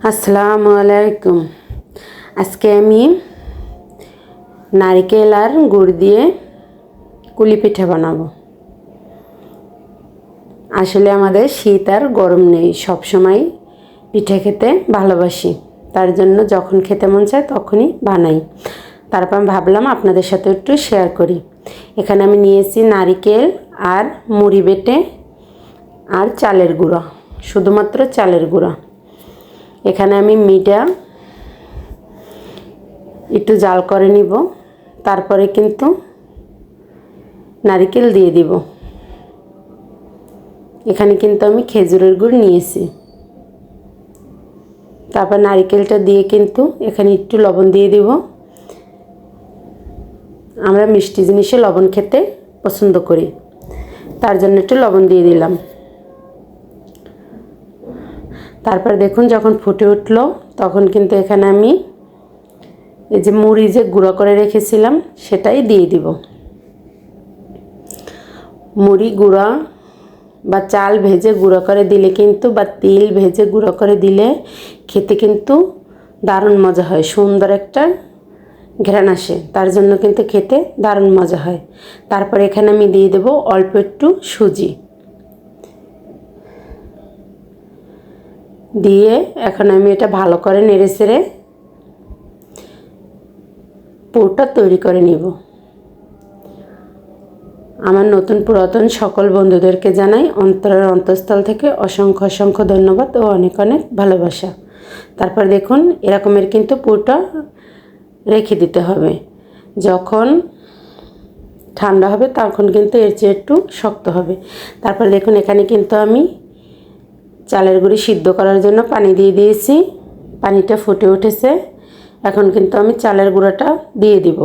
আসসালামু আলাইকুম। আজকে আমি নারকেল আর গুড় দিয়ে কুলি পিঠা বানাবো। আসলে আমাদের শীত আর গরম নেই, সব সময় পিঠা খেতে ভালোবাসি, তার জন্য যখন খেতে মন চায় তখনই বানাই। তারপর ভাবলাম আপনাদের সাথে একটু শেয়ার করি। এখানে আমি নিয়েছি নারকেল আর মুড়ি বেটে আর চালের গুঁড়া, শুধুমাত্র চালের গুঁড়া। এখানে আমি মিঠা একটু জাল করে নিব, তারপরে কিন্তু নারকেল দিয়ে দিব। এখানে কিন্তু আমি খেজুরের গুড় নিয়েছি। তারপর নারকেলটা দিয়ে কিন্তু এখানে একটু লবণ দিয়ে দিব। আমরা মিষ্টি জিনিসে লবণ খেতে পছন্দ করি, তার জন্য একটু লবণ দিয়ে দিলাম। তারপর দেখুন যখন ফুটে উঠলো তখন কিন্তু এখানে আমি এই যে মুড়ি যে গুঁড়ো করে রেখেছিলাম সেটাই দিয়ে দিব। মুড়ি গুঁড়া বা চাল ভেজে গুঁড়ো করে দিলে কিন্তু বা তিল ভেজে গুঁড়ো করে দিলে খেতে কিন্তু দারুণ মজা হয়, সুন্দর একটা ঘ্রাণ আসে, তার জন্য কিন্তু খেতে দারুণ মজা হয়। তারপর এখানে আমি দিয়ে দেব অল্প একটু সুজি দিয়ে এখন আমি এটা ভালো করে নেড়ে চেড়ে পুরটা তৈরি করে নিব। আমার নতুন পুরাতন সকল বন্ধুদেরকে জানাই অন্তরের অন্তঃস্থল থেকে অসংখ্য অসংখ্য ধন্যবাদ ও অনেক অনেক ভালোবাসা। তারপর দেখুন এরকমের কিন্তু পুরটা রেখে দিতে হবে। যখন ঠান্ডা হবে তখন কিন্তু এর চেয়ে একটু শক্ত হবে। তারপর দেখুন এখানে কিন্তু আমি চালের গুঁড়ি সিদ্ধ করার জন্য পানি দিয়ে দিয়েছি, পানিটা ফুটে উঠেছে। এখন কিন্তু আমি চালের গুঁড়াটা দিয়ে দিব।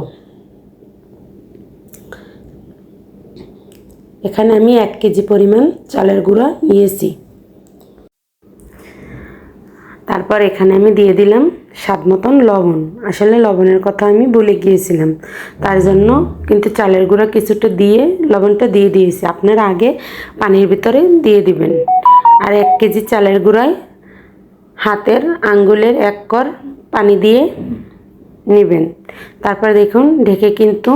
এখানে আমি 1 কেজি পরিমাণ চালের গুঁড়া নিয়েছি। তারপর এখানে আমি দিয়ে দিলাম স্বাদ মতন লবণ। আসলে লবণের কথা আমি ভুলে গিয়েছিলাম, তার জন্য কিন্তু চালের গুঁড়া কিছুটা দিয়ে লবণটা দিয়ে দিয়েছি। আপনারা আগে পানির ভিতরে দিয়ে দিবেন। আর 1 কেজি চালের গুঁড়ায় হাতের আঙ্গুলের 1 কর পানি দিয়ে নেবেন। তারপর দেখুন ঢেকে কিন্তু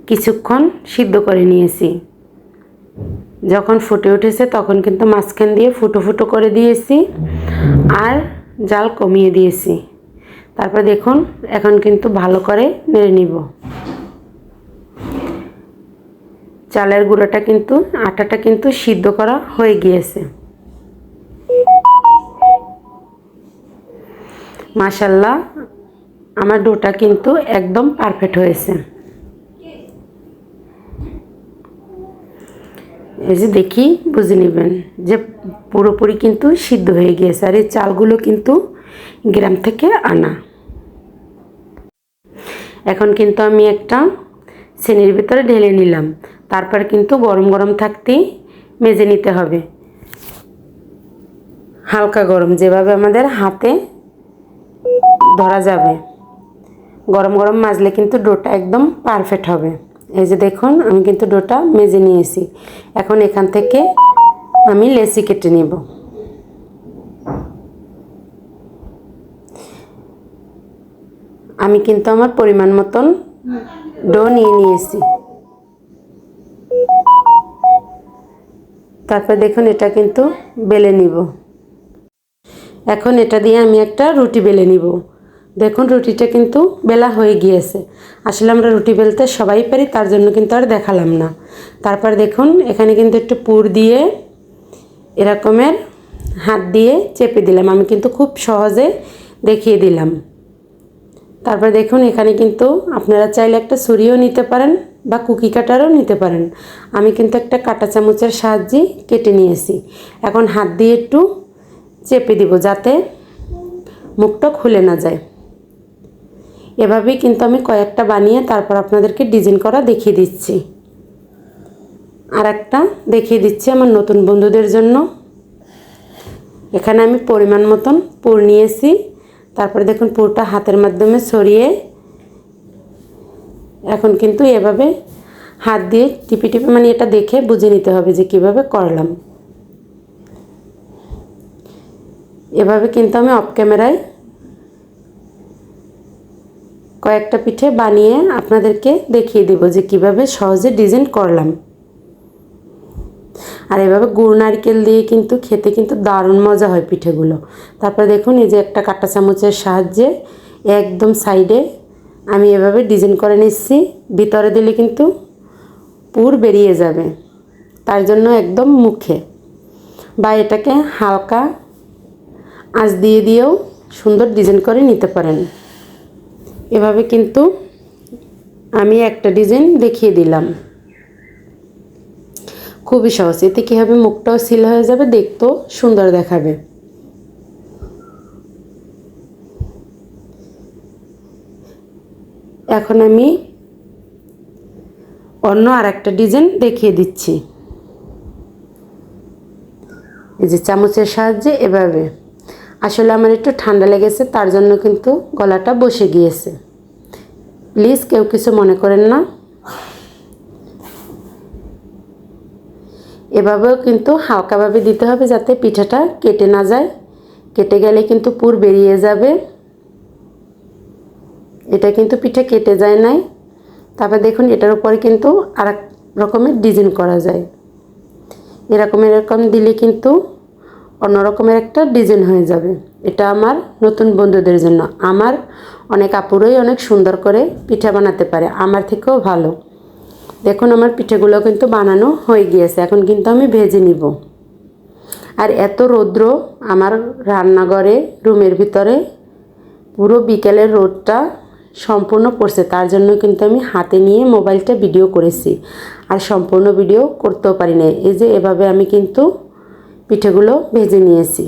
কিছুক্ষণ সিদ্ধ করে নিয়েছি। যখন ফুটে উঠেছে তখন কিন্তু মাঝখান দিয়ে ফুটো ফুটো করে দিয়েছি আর জাল কমিয়ে দিয়েছি। তারপর দেখুন এখন কিন্তু ভালো করে নেড়ে নিব। চালের গুঁড়োটা কিন্তু আটাটা কিন্তু সিদ্ধ করা হয়ে গিয়েছে। মাশাআল্লাহ আমার ডোটা কিন্তু একদম পারফেক্ট হয়েছে। এই যে দেখি বুঝে নেবেন যে পুরোপুরি কিন্তু সিদ্ধ হয়ে গিয়েছে। আর এই চালগুলো কিন্তু গ্রাম থেকে আনা। এখন কিন্তু আমি একটা ছেনির ভিতরে ঢেলে নিলাম। তারপর কিন্তু গরম গরম থাকতেই মেজে নিতে হবে, হালকা গরম, যেভাবে আমাদের হাতে ধরা যাবে। গরম গরম মাজলে কিন্তু ডোটা একদম পারফেক্ট হবে। এই যে দেখুন আমি কিন্তু ডোটা মেজে নিয়েছি। এখন এখান থেকে আমি লেচি কেটে নেব। আমি কিন্তু আমার পরিমাণ মতন ডো নিয়ে নিয়েছি। তারপর দেখুন এটা কিন্তু বেলে নিব। এখন এটা দিয়ে আমি একটা রুটি বেলে নিব। দেখুন রুটিটা কিন্তু বেলা হয়ে গিয়েছে। আসলে আমরা রুটি বেলতে সবাই পারি, তার জন্য কিন্তু আর দেখালাম না। তারপর দেখুন এখানে কিন্তু একটু পুর দিয়ে এরকমের হাত দিয়ে চেপে দিলাম। আমি কিন্তু খুব সহজে দেখিয়ে দিলাম। তারপর দেখুন এখানে কিন্তু আপনারা চাইলে একটা ছুরিও নিতে পারেন বা কুকি কাটারও নিতে পারেন। আমি কিন্তু একটা কাঁটা চামচের সাহায্যে কেটে নিয়েছি। এখন হাত দিয়ে একটু চেপে দিব যাতে মুখটা খুলে না যায়। এভাবেই কিন্তু আমি কয়েকটা বানিয়ে তারপর আপনাদেরকে ডিজাইন করা দেখিয়ে দিচ্ছি। আর একটা দেখিয়ে দিচ্ছি আমার নতুন বন্ধুদের জন্য। এখানে আমি পরিমাণ মতন পুর নিয়েছি। তারপরে দেখুন পুরটা হাতের মাধ্যমে ছড়িয়ে এখন কিন্তু এভাবে হাত দিয়ে টিপে টিপে মানে এটা দেখে বুঝে নিতে হবে যে কিভাবে করলাম। এভাবে কিন্তু আমি অফ ক্যামেরায় কয়েকটা পিঠে বানিয়ে আপনাদেরকে দেখিয়ে দেব যে কিভাবে সহজে ডিজাইন করলাম। আর এভাবে গুড় নারকেল দিয়ে কিন্তু খেতে কিন্তু দারুণ মজা হয় পিঠেগুলো। তারপর দেখুন এই যে একটা কাঁটা চামচের সাহায্যে একদম সাইডে আমি এভাবে ডিজাইন করে নিচ্ছি। ভিতরে দিলে কিন্তু পুর বেরিয়ে যাবে, তার জন্য একদম মুখে বা এটাকে হালকা আঁচ দিয়ে দিয়েও সুন্দর ডিজাইন করে নিতে পারেন। এভাবে কিন্তু আমি একটা ডিজাইন দেখিয়ে দিলাম, খুবই সহজ। এতে কী হবে, মুখটাও সিল হয়ে যাবে, দেখতেও সুন্দর দেখাবে। এখন আমি অন্য আর একটা ডিজাইন দেখিয়ে দিচ্ছি। এই যে চামচের সাহায্যে এভাবে, আসলে আমার একটু ঠান্ডা লেগেছে তার জন্য কিন্তু গলাটা বসে গিয়েছে, প্লিজ কেউ কিছু মনে করেন না। এভাবেও কিন্তু হালকাভাবে দিতে হবে যাতে পিঠাটা কেটে না যায়, কেটে গেলে কিন্তু পুর বেরিয়ে যাবে। এটা কিন্তু পিঠা কেটে যায় নাই। তারপর দেখুন এটার উপরে কিন্তু আর এক রকমের ডিজাইন করা যায়। এরকম দিলে কিন্তু অন্য রকমের একটা ডিজাইন হয়ে যাবে। এটা আমার নতুন বন্ধুদের জন্য। আমার অনেক আপুরাই অনেক সুন্দর করে পিঠা বানাতে পারে, আমার থেকেও ভালো। দেখুন আমার পিঠেগুলো কিন্তু বানানো হয়ে গিয়েছে, এখন কিন্তু আমি ভেজে নিব। আর এত রৌদ্র আমার রান্নাঘরে রুমের ভিতরে, পুরো বিকেলের রোদটা সম্পূর্ণ পড়ছে, তার জন্য কিন্তু আমি হাতে নিয়ে মোবাইলটা ভিডিও করেছি, আর সম্পূর্ণ ভিডিও করতেও পারি না। এই যে এভাবে আমি কিন্তু পিঠেগুলো ভেজে নিয়েছি।